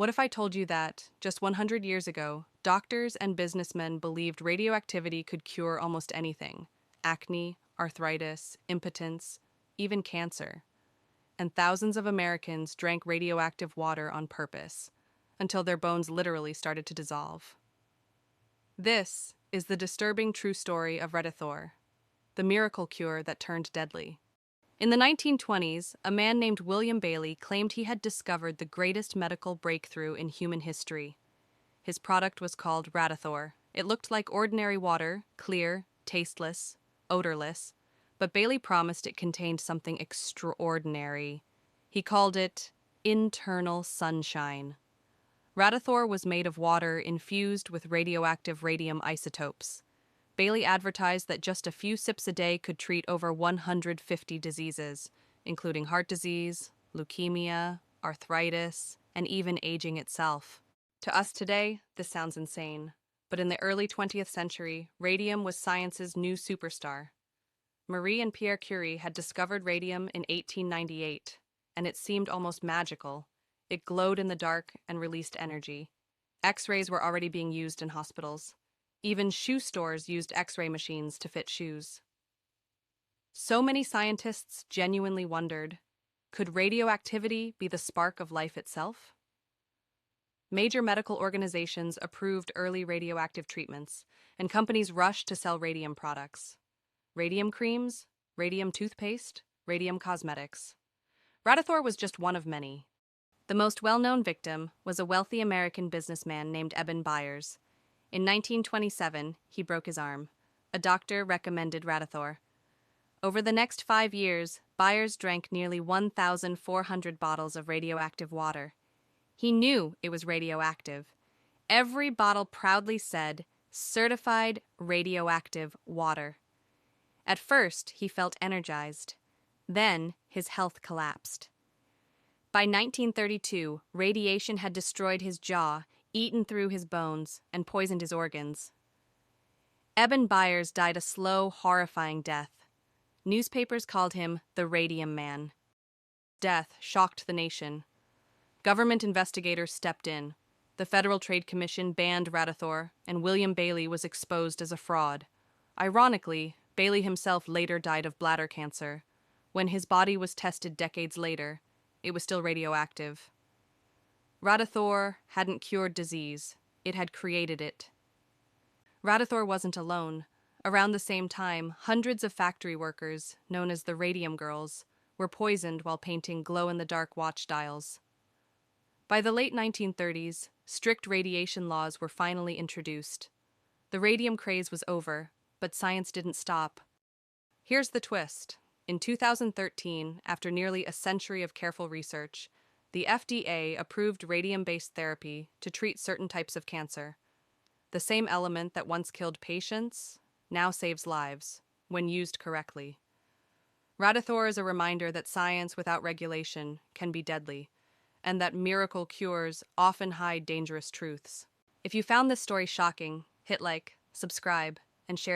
What if I told you that, just 100 years ago, doctors and businessmen believed radioactivity could cure almost anything: acne, arthritis, impotence, even cancer. And thousands of Americans drank radioactive water on purpose, until their bones literally started to dissolve. This is the disturbing true story of Radithor, the miracle cure that turned deadly. In the 1920s, a man named William Bailey claimed he had discovered the greatest medical breakthrough in human history. His product was called Radithor. It looked like ordinary water, clear, tasteless, odorless, but Bailey promised it contained something extraordinary. He called it internal sunshine. Radithor was made of water infused with radioactive radium isotopes. Bailey advertised that just a few sips a day could treat over 150 diseases, including heart disease, leukemia, arthritis, and even aging itself. To us today, this sounds insane, but in the early 20th century, radium was science's new superstar. Marie and Pierre Curie had discovered radium in 1898, and it seemed almost magical. It glowed in the dark and released energy. X-rays were already being used in hospitals. Even shoe stores used X-ray machines to fit shoes. So many scientists genuinely wondered, could radioactivity be the spark of life itself? Major medical organizations approved early radioactive treatments, and companies rushed to sell radium products. Radium creams, radium toothpaste, radium cosmetics. Radithor was just one of many. The most well-known victim was a wealthy American businessman named Eben Byers. In 1927, he broke his arm. A doctor recommended Radithor. Over the next 5 years, Byers drank nearly 1,400 bottles of radioactive water. He knew it was radioactive. Every bottle proudly said, "Certified radioactive water." At first, he felt energized. Then, his health collapsed. By 1932, radiation had destroyed his jaw, eaten through his bones, and poisoned his organs. Eben Byers died a slow, horrifying death. Newspapers called him the Radium Man. Death shocked the nation. Government investigators stepped in. The Federal Trade Commission banned Radithor, and William Bailey was exposed as a fraud. Ironically, Bailey himself later died of bladder cancer. When his body was tested decades later, it was still radioactive. Radithor hadn't cured disease, it had created it. Radithor wasn't alone. Around the same time, hundreds of factory workers, known as the Radium Girls, were poisoned while painting glow-in-the-dark watch dials. By the late 1930s, strict radiation laws were finally introduced. The radium craze was over, but science didn't stop. Here's the twist. In 2013, after nearly a century of careful research, the FDA approved radium-based therapy to treat certain types of cancer. The same element that once killed patients now saves lives, when used correctly. Radithor is a reminder that science without regulation can be deadly, and that miracle cures often hide dangerous truths. If you found this story shocking, hit like, subscribe, and share